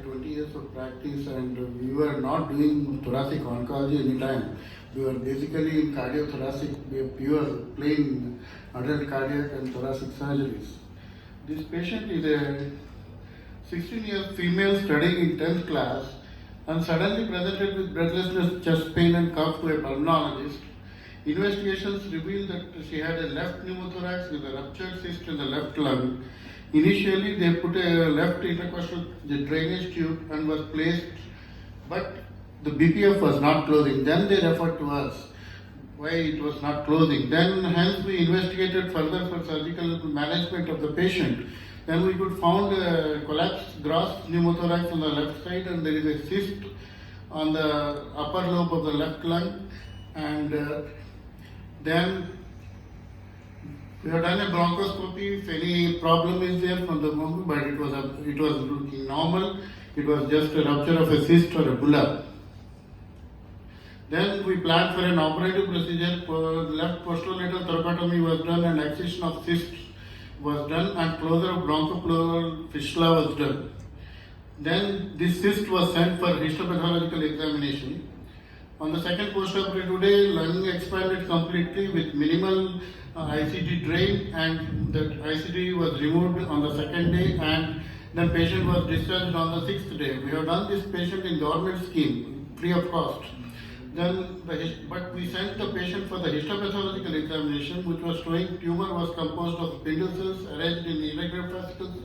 20 years of practice, and we were not doing thoracic oncology any time. We were basically in cardiothoracic, pure plain adult cardiac and thoracic surgeries. This patient is a 16-year female studying in 10th class and suddenly presented with breathlessness, chest pain and cough to a pulmonologist. Investigations revealed that she had a left pneumothorax with a ruptured cyst in the left lung. Initially, they put a left intercostal drainage tube and was placed, but the BPF was not closing. Then they referred to us why it was not closing. Then, hence, we investigated further for surgical management of the patient. Then we could found a collapsed gross pneumothorax on the left side, and there is a cyst on the upper lobe of the left lung, and then we have done a bronchoscopy if any problem is there from the broncho, but it was looking normal. It was just a rupture of a cyst or a bulla. Then we planned for an operative procedure. Left posterolateral thoracotomy was done and excision of cyst was done and closure of bronchopleural fistula was done. Then this cyst was sent for histopathological examination. On the second postoperative day, lung expanded completely with minimal ICD drain, and that ICD was removed on the second day, and the patient was discharged on the sixth day. We have done this patient in government scheme, free of cost. But we sent the patient for the histopathological examination, which was showing tumor was composed of spindle cells arranged in irregular fascicles.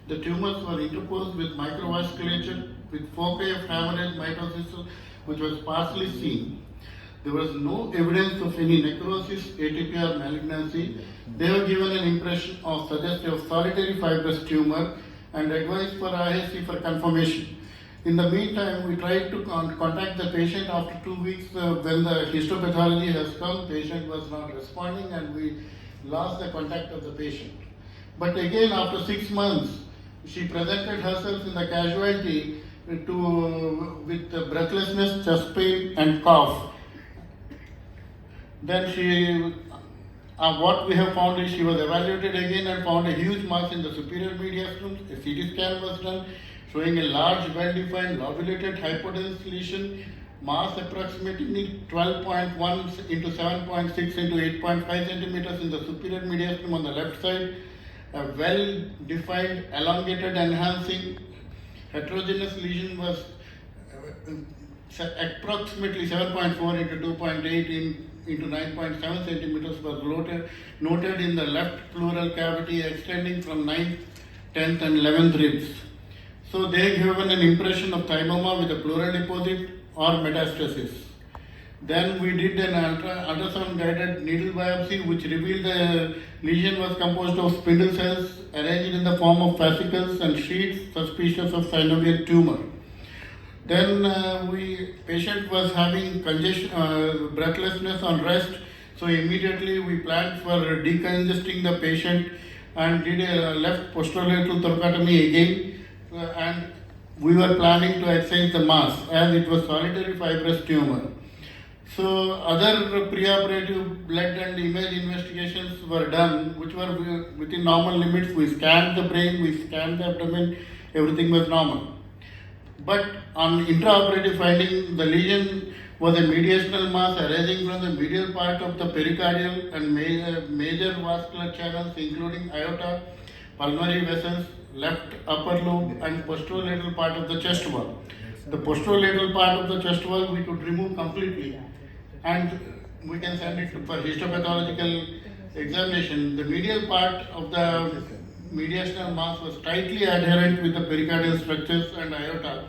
The tumors were interposed with microvasculature with foci of hemorrhage mitosis, which was partially seen. There was no evidence of any necrosis, ATP or malignancy. They were given an impression of suggestive solitary fibrous tumor and advised for ISC for confirmation. In the meantime, we tried to contact the patient after 2 weeks. When the histopathology has come, patient was not responding and we lost the contact of the patient. But again, after 6 months, she presented herself in the casualty with breathlessness, chest pain and cough. Then what we have found is she was evaluated again and found a huge mass in the superior mediastinum. A CT scan was done showing a large, well-defined lobulated hypodense lesion, mass approximately 12.1 into 7.6 into 8.5 centimeters in the superior mediastinum on the left side, a well-defined, elongated, enhancing heterogeneous lesion was approximately 7.4 into 2.8 into 9.7 centimeters was noted in the left pleural cavity extending from 9th, 10th and 11th ribs. So they given an impression of thymoma with a pleural deposit or metastasis. Then we did an ultrasound guided needle biopsy which revealed the lesion was composed of spindle cells arranged in the form of fascicles and sheets suspicious of synovial tumor. Then patient was having congestion, breathlessness on rest, so immediately we planned for decongesting the patient and did a left posterolateral thoracotomy again. And we were planning to excise the mass as it was solitary fibrous tumor. So other preoperative blood and image investigations were done, which were within normal limits. We scanned the brain, we scanned the abdomen, everything was normal. But on intraoperative finding, the lesion was a mediastinal mass arising from the medial part of the pericardial and major vascular channels, including aorta, pulmonary vessels, left upper lobe and posterolateral part of the chest wall. The posterolateral part of the chest wall we could remove completely and we can send it for histopathological examination. The medial part of the mediastinal mass was tightly adherent with the pericardial structures and aorta.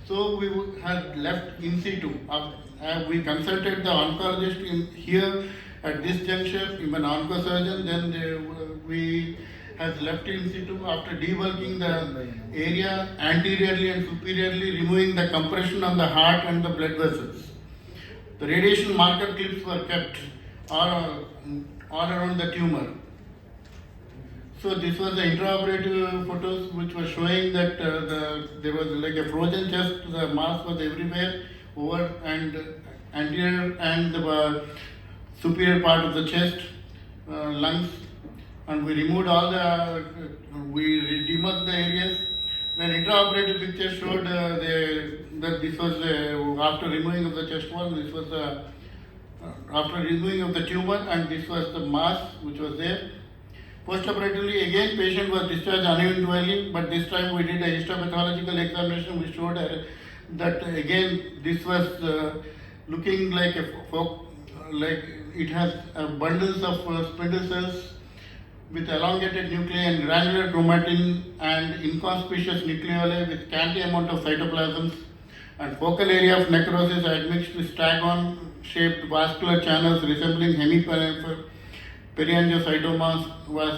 So we had left in situ. We consulted the oncologist here at this juncture, even oncosurgeon, then we has left in situ after debulking the area anteriorly and superiorly, removing the compression on the heart and the blood vessels. The radiation marker clips were kept all around the tumor. So this was the intraoperative photos which were showing that there was like a frozen chest, the mass was everywhere, over and anterior and the superior part of the chest, lungs, and we removed all the, we demarked the areas Then intraoperative picture showed that this was after removing of the chest wall. This was after removing of the tumor, and this was the mass which was there. Postoperatively, again patient was discharged unevenly, but this time we did a histopathological examination. We showed that again this was looking like like it has bundles of spindle cells with elongated nuclei and granular chromatin and inconspicuous nucleoli with scanty amount of cytoplasms, and focal area of necrosis admixed with stagon shaped vascular channels resembling periangiocytomas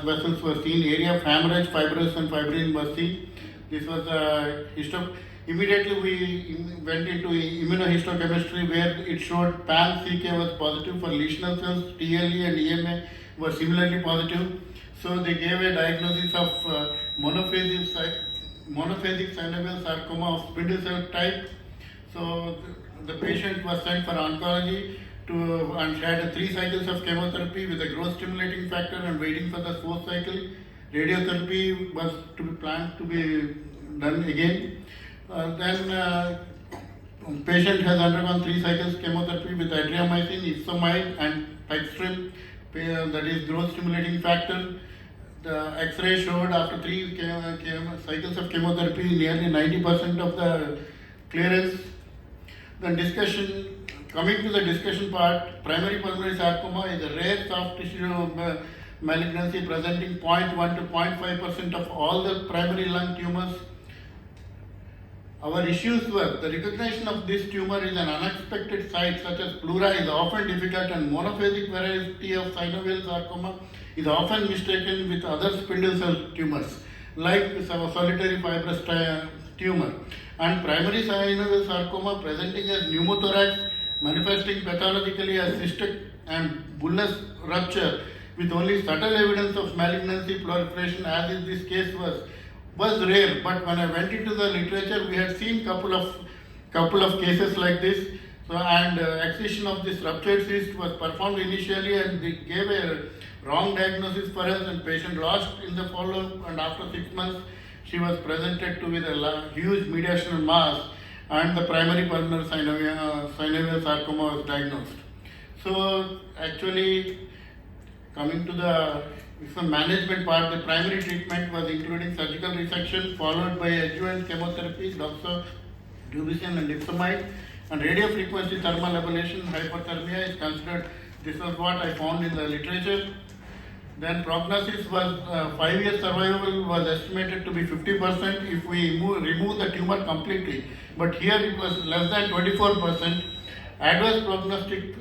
vessels were seen. Area of hemorrhage, fibrous and fibrin was seen. This was Immediately we went into immunohistochemistry where it showed PAN-CK was positive for lesional cells, TLE and EMA were similarly positive. So they gave a diagnosis of monophasic synovial sarcoma of spindle cell type. So the patient was sent for oncology and had 3 cycles of chemotherapy with a growth stimulating factor and waiting for the 4th cycle. Radiotherapy was to be planned to be done again. Then patient has undergone 3 cycles chemotherapy with adriamycin, isomide and pegstrim, that is growth stimulating factor. The X-ray showed after 3 cycles of chemotherapy nearly 90% of the clearance. Then coming to the discussion part, primary pulmonary sarcoma is a rare soft tissue malignancy presenting 0.1 to 0.5% of all the primary lung tumors. Our issues were the recognition of this tumor is an unexpected site such as pleura is often difficult, and monophasic variety of synovial sarcoma is often mistaken with other spindle cell tumors like solitary fibrous tumor, and primary synovial sarcoma presenting as pneumothorax manifesting pathologically as cystic and bullous rupture with only subtle evidence of malignancy proliferation, as is this case was rare. But when I went into the literature, we had seen couple of cases like this. So, and excision of this ruptured cyst was performed initially, and they gave a wrong diagnosis for us, and patient lost in the follow-up, and after 6 months she was presented with a huge mediastinal mass, and the primary pulmonary synovial sarcoma was diagnosed. So actually, coming to the management part, the primary treatment was including surgical resection followed by adjuvant chemotherapy, doxorubicin and ipsomide, and radiofrequency thermal ablation. Hyperthermia is considered. This was what I found in the literature. Then prognosis was 5-year survival was estimated to be 50% if we remove the tumor completely, but here it was less than 24%. Adverse prognostic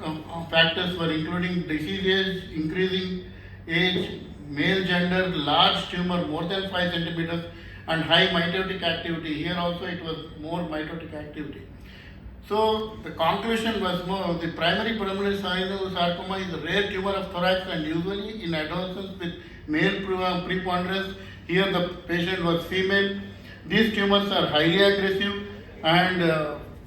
factors were including disease age, increasing age, male gender, large tumor more than 5 centimeters, and high mitotic activity. Here also it was more mitotic activity. So the conclusion was the primary pulmonary synovial sarcoma is a rare tumor of thorax and usually in adolescents with male preponderance. Here the patient was female. These tumors are highly aggressive, and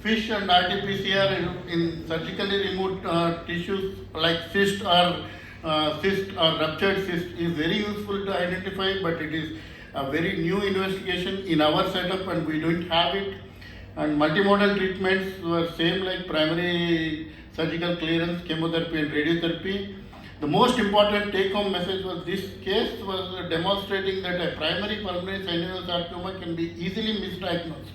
FISH and RT-PCR in surgically removed tissues like cyst or ruptured cyst is very useful to identify, but it is a very new investigation in our setup and we don't have it. And multimodal treatments were same like primary surgical clearance, chemotherapy and radiotherapy. The most important take-home message was this case was demonstrating that a primary pulmonary synovial sarcoma can be easily misdiagnosed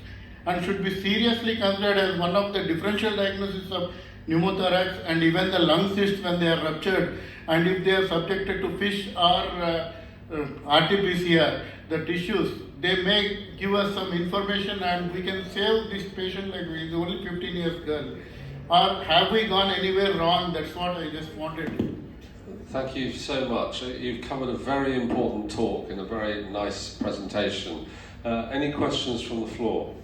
and should be seriously considered as one of the differential diagnoses of pneumothorax and even the lung cysts when they are ruptured, and if they are subjected to FISH or RT-PCR, the tissues, they may give us some information and we can save this patient like he is only 15 years girl. Or have we gone anywhere wrong? That's what I just wanted. Thank you so much. You've covered a very important talk in a very nice presentation. Any questions from the floor?